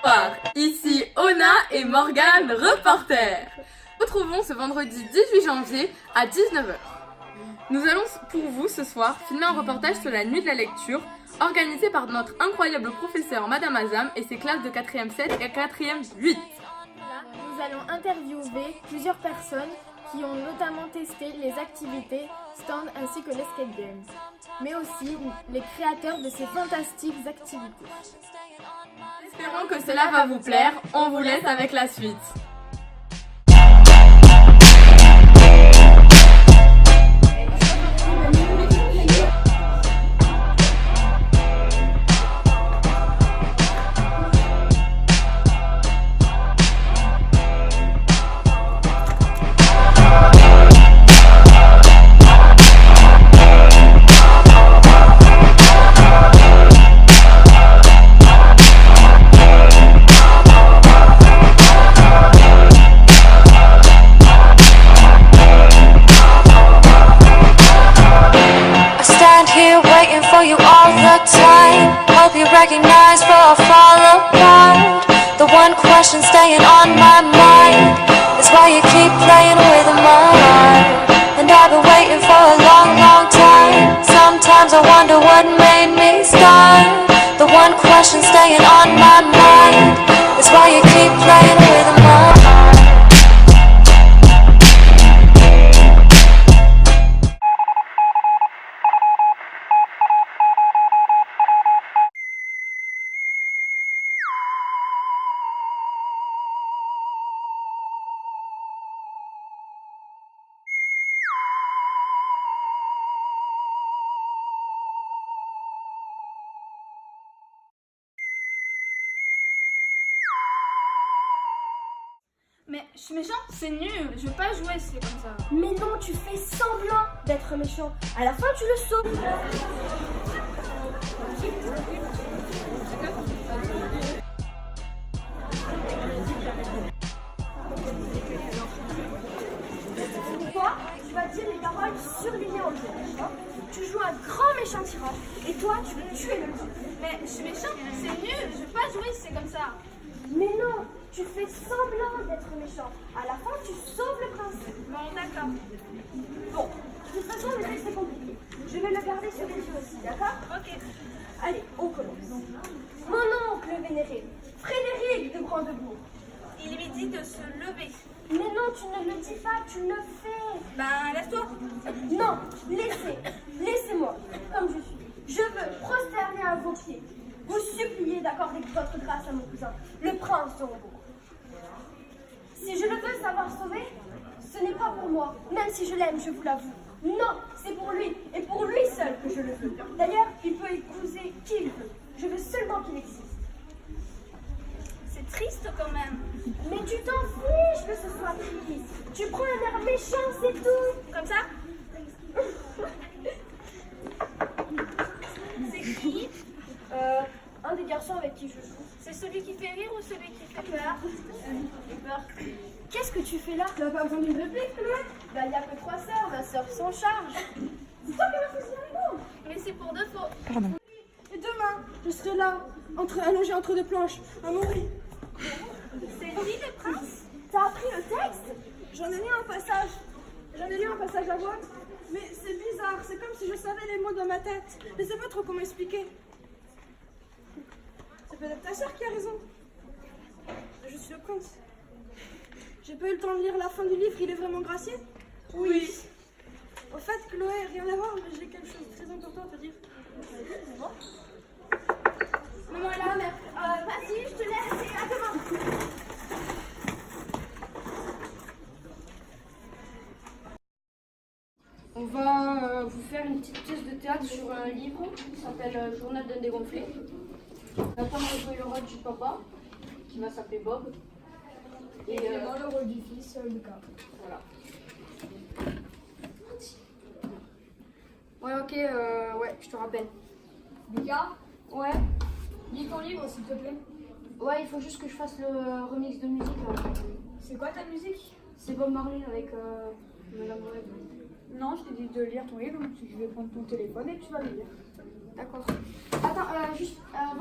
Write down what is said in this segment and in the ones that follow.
Bonsoir, ici Ona et Morgane, reporter. Nous nous retrouvons ce vendredi 18 janvier à 19h. Nous allons pour vous ce soir filmer un reportage sur la nuit de la lecture organisé par notre incroyable professeur Madame Azam et ses classes de 4e 7 et 4e 8. Là, nous allons interviewer plusieurs personnes qui ont notamment testé les activités, stands ainsi que l'escape game, mais aussi les créateurs de ces fantastiques activités. Espérons que cela va vous plaire, on vous laisse avec la suite. Recognize for a fall apart. The one question staying on my mind is why you keep playing with my heart. And I've been waiting for a long, long time. Sometimes I wonder what made me start. The one question staying on my mind is why you keep playing with my heart. Mais je suis méchant, c'est nul, je veux pas jouer si c'est comme ça. Mais non, tu fais semblant d'être méchant. À la fin, tu le sauves. Toi, tu vas dire les paroles surlignées en jaune. Tu joues un grand méchant tirage et toi, tu veux tuer le type. Mais je suis méchant, c'est nul, je veux pas jouer si c'est comme ça. Mais non, tu fais semblant d'être méchant. À la fin, tu sauves le prince. Bon, d'accord. Bon, de toute façon, le texte est compliqué. Je vais le garder sur les yeux aussi, d'accord? Ok. Allez, on commence. Mon oncle vénéré, Frédéric de Brandebourg. Il lui dit de se lever. Mais non, tu ne le dis pas, tu le fais. Ben, lève-toi. Non, laissez-moi, comme je suis. Je veux prosterner à vos pieds. Vous supplier d'accorder votre grâce à mon cousin, le prince de Hambourg. Si je le veux savoir sauver, ce n'est pas pour moi, même si je l'aime, je vous l'avoue. Non, c'est pour lui, et pour lui seul que je le veux. D'ailleurs, il peut épouser qui il veut. Je veux seulement qu'il existe. C'est triste quand même. Mais tu t'en fiches que ce soit triste. Tu prends un air méchant, c'est tout. Comme ça? C'est qui? Un des garçons avec qui je joue. C'est celui qui fait rire ou celui qui fait peur? Peur. Qu'est-ce que tu fais là? Tu n'as pas besoin d'une réplique, Chloé? Bah, il n'y a que 3 sœurs, ma sœur s'en charge. C'est toi qui m'as fait avec. Mais c'est pour de faux. Pardon. Et demain, je serai là, allongée entre 2 planches, à mourir. C'est lui le prince? T'as appris le texte? J'en ai lu un passage. À voix. Mais c'est bizarre, c'est comme si je savais les mots dans ma tête. Je ne sais pas trop comment expliquer. C'est peut-être ta sœur qui a raison. Je suis le prince. J'ai pas eu le temps de lire la fin du livre, il est vraiment gracié? Oui. Au fait, Chloé, rien à voir, mais j'ai quelque chose de très important à te dire. Maman est là, mère. Vas-y, je te laisse et à demain. On va vous faire une petite pièce de théâtre sur un livre qui s'appelle Journal d'un dégonflé. Nathan va jouer le rôle du papa, qui va s'appeler Bob. Et dans le rôle du fils, Lucas. voilà. Ouais, ok, ouais, je te rappelle. Lucas, Ouais, lis ton livre s'il te plaît. ouais, il faut juste que je fasse le remix de musique là. C'est quoi ta musique? C'est Bob Marley avec Madame Web. Non, je t'ai dit de lire ton livre, donc je vais prendre ton téléphone et tu vas le lire. D'accord. Attends.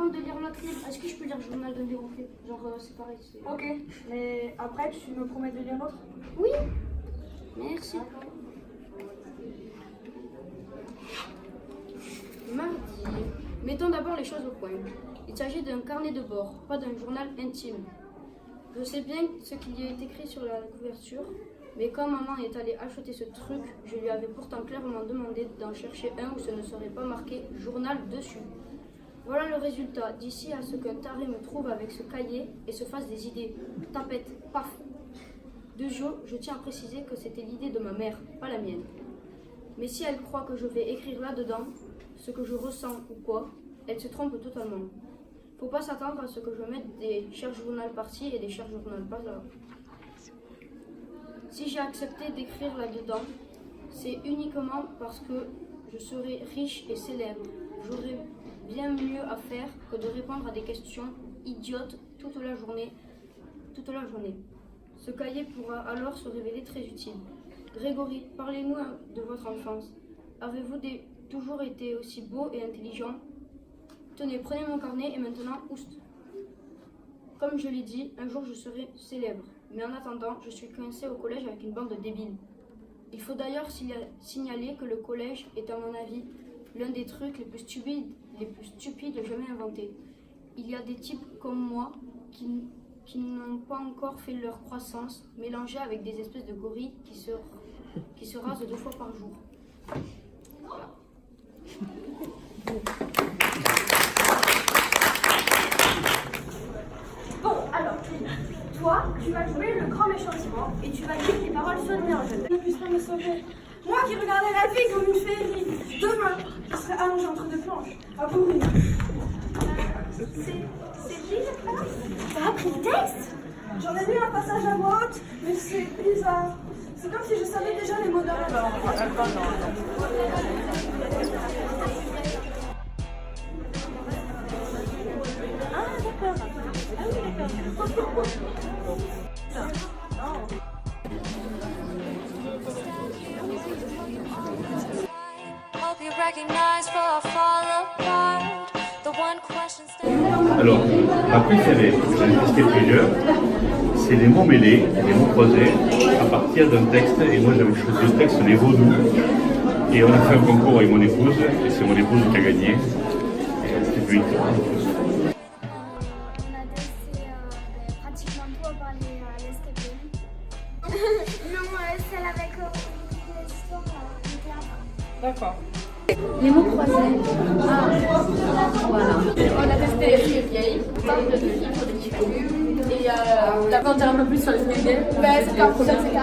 avant de lire l'autre livre, est-ce que je peux lire le journal d'un dégonflé? Genre, c'est pareil. Ok, mais après, tu me promets de lire l'autre? Oui. Merci. Mardi. Mettons d'abord les choses au point. Il s'agit d'un carnet de bord, pas d'un journal intime. Je sais bien ce qu'il y a écrit sur la couverture, mais quand maman est allée acheter ce truc, je lui avais pourtant clairement demandé d'en chercher un où ce ne serait pas marqué « journal » dessus. Voilà le résultat, d'ici à ce qu'un taré me trouve avec ce cahier et se fasse des idées. Tapette, paf. De Jo, je tiens à préciser que c'était l'idée de ma mère, pas la mienne. Mais si elle croit que je vais écrire là-dedans ce que je ressens ou quoi, elle se trompe totalement. Faut pas s'attendre à ce que je mette des cherche journal par-ci et des cherche journal par-là. Si j'ai accepté d'écrire là-dedans, c'est uniquement parce que je serai riche et célèbre. J'aurai bien mieux à faire que de répondre à des questions idiotes toute la journée. Ce cahier pourra alors se révéler très utile. Grégory, parlez-nous de votre enfance. Avez-vous toujours été aussi beau et intelligent? Tenez, prenez mon carnet et maintenant, oust. Comme je l'ai dit, un jour je serai célèbre. Mais en attendant, je suis coincée au collège avec une bande de débiles. Il faut d'ailleurs signaler que le collège est, à mon avis, l'un des trucs les plus stupides jamais inventés. Il y a des types comme moi qui n'ont pas encore fait leur croissance, mélangés avec des espèces de gorilles qui se rasent 2 fois par jour. Voilà. Bon, alors, toi, tu vas jouer le grand méchant Simon et tu vas lire les paroles sonnées en jeune. Ne puisse pas me sauver. Moi qui regardais la vie comme une féerie, demain, je serai allongée entre 2 planches, à pourrir. C'est qui cette phrase? T'as appris le texte? J'en ai lu un passage à voix haute, mais c'est bizarre. C'est comme si je savais déjà les mots d'un rêve. Ah, d'accord. Ah oui, d'accord. Hope you recognize before I fall apart. The one question Alors, ma préférée, j'en ai testé plusieurs, c'est les mots mêlés, les mots croisés, à partir d'un texte. Et moi j'avais choisi le texte Les Vaudous. Et on a fait un concours avec mon épouse, et c'est mon épouse qui a gagné. Et c'était plus On a testé pratiquement tout à part l'escape game. Non, celle avec l'histoire, le théâtre. D'accord. Les mots croisés. Voilà. On a testé les filles vieilles, plein de livres, de livres. Et t'as pu en dire un peu plus sur les escape games? C'était un projet de C4.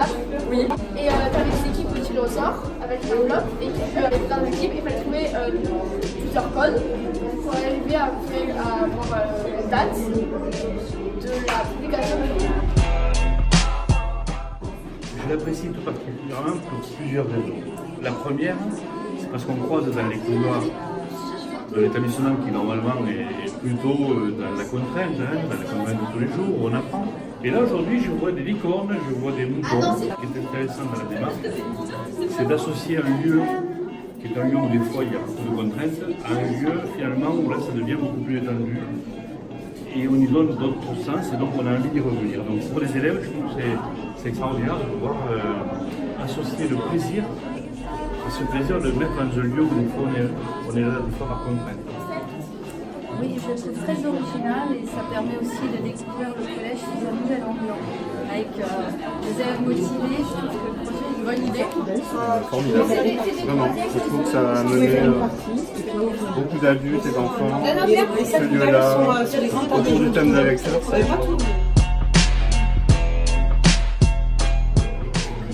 Oui. Et t'avais des équipes où tu le ressors avec une enveloppe et qui avec plein d'équipes. Il fallait trouver plusieurs codes pour arriver à avoir une date de la publication du livre. Je l'apprécie tout particulièrement pour plusieurs raisons. La première, c'est parce qu'on croise dans les couloirs de l'établissement qui normalement est plutôt dans la contrainte, dans la contrainte de tous les jours où on apprend. Et là aujourd'hui je vois des licornes, je vois des moutons. Ce qui est intéressant dans la démarche, c'est d'associer un lieu qui est un lieu où des fois il y a beaucoup de contraintes, à un lieu finalement où là ça devient beaucoup plus étendu. Et on y donne d'autres sens et donc on a envie d'y revenir. Donc pour les élèves, je trouve que c'est extraordinaire de pouvoir associer le plaisir. Et ce plaisir de mettre dans un lieu où des fois on est là des fois par contrainte. Oui, je le trouve très original et ça permet aussi de découvrir le collège sous un nouvel angle. Avec des élèves motivés, je trouve que le projet est une bonne idée. Formidable. Vraiment, je trouve que ça a amené beaucoup d'adultes et d'enfants ce lieu-là autour du thème de la lecture.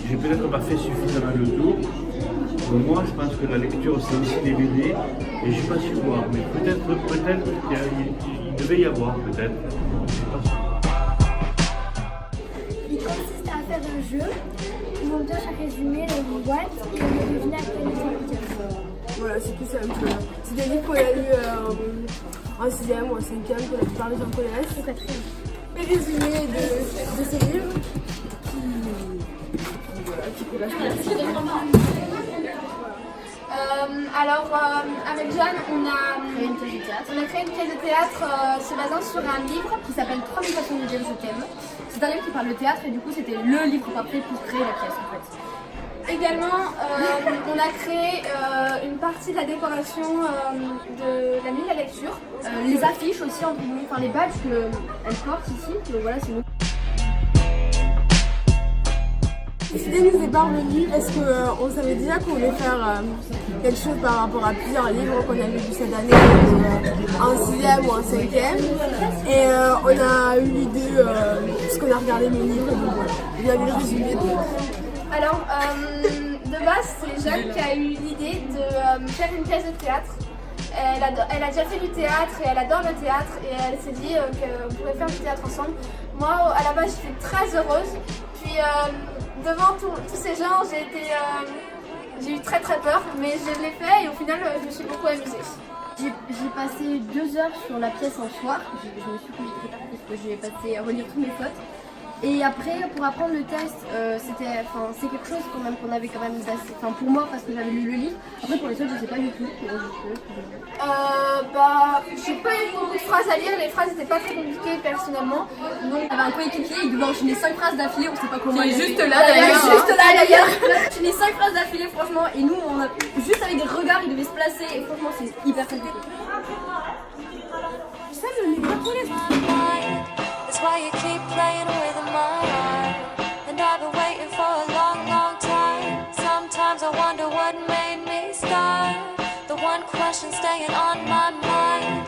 J'ai peut-être pas fait suffisamment le tour. Moi, je pense que la lecture, c'est aussi des BD, et je ne suis pas sûr, mais peut-être qu'il devait y avoir, peut-être. Je suis pas sûr. Il consiste à faire un jeu où on doit chaque résumer les boîtes et on doit deviner à quel niveau on tient. Voilà, c'est tout simple. C'est des livres qu'on a lus en 6e ou en 5e, que la plupart des gens connaissent. C'est quatrième. Les résumés de ces livres qui collagent. Avec Jeanne, on a créé une pièce de théâtre. On a créé une pièce de théâtre se basant sur un livre qui s'appelle 3000 façons de dire je t'aime. C'est un livre qui parle de théâtre et du coup c'était le livre parfait pour créer la pièce en fait. Également, on a créé une partie de la décoration de la nuit de la lecture. Les affiches aussi, enfin les badges qu'elle porte ici, que voilà c'est nous. Cette idée nous est parvenue parce qu'on savait déjà qu'on voulait faire quelque chose par rapport à plusieurs livres qu'on avait vus cette année en 6e ou en 5e. Et on a eu l'idée, puisqu'on a regardé nos livres, donc voilà, il y avait le résumé. Alors, de base, c'est Jeanne qui a eu l'idée de faire une pièce de théâtre. Elle a déjà fait du théâtre et elle adore le théâtre et elle s'est dit qu'on pourrait faire du théâtre ensemble. Moi, à la base, j'étais très heureuse. Puis, devant tous ces gens, j'ai eu très peur, mais je l'ai fait et au final, je me suis beaucoup amusée. J'ai passé 2 heures sur la pièce en soir. Je me suis concentrée parce que j'ai passé à relire toutes mes fautes. Et après, pour apprendre le test, c'est quelque chose quand même qu'on avait quand même d'assez... Enfin, pour moi, parce que j'avais lu le livre. Après, pour les autres, je sais pas du tout. J'ai pas eu beaucoup de phrases à lire. Les phrases n'étaient pas très compliquées personnellement. Donc, il y avait un coéquipier, il devait enchaîner 5 phrases d'affilée. On sait pas comment. Il est juste là d'ailleurs. Juste là d'ailleurs. Enchaîner 5 phrases d'affilée, franchement. Et nous, on a juste avec des regards, il devait se placer. Et franchement, c'est hyper compliqué. That's why you keep playing with my heart. And I've been waiting for a long, long time. Sometimes I wonder what made me start. The one question staying on my mind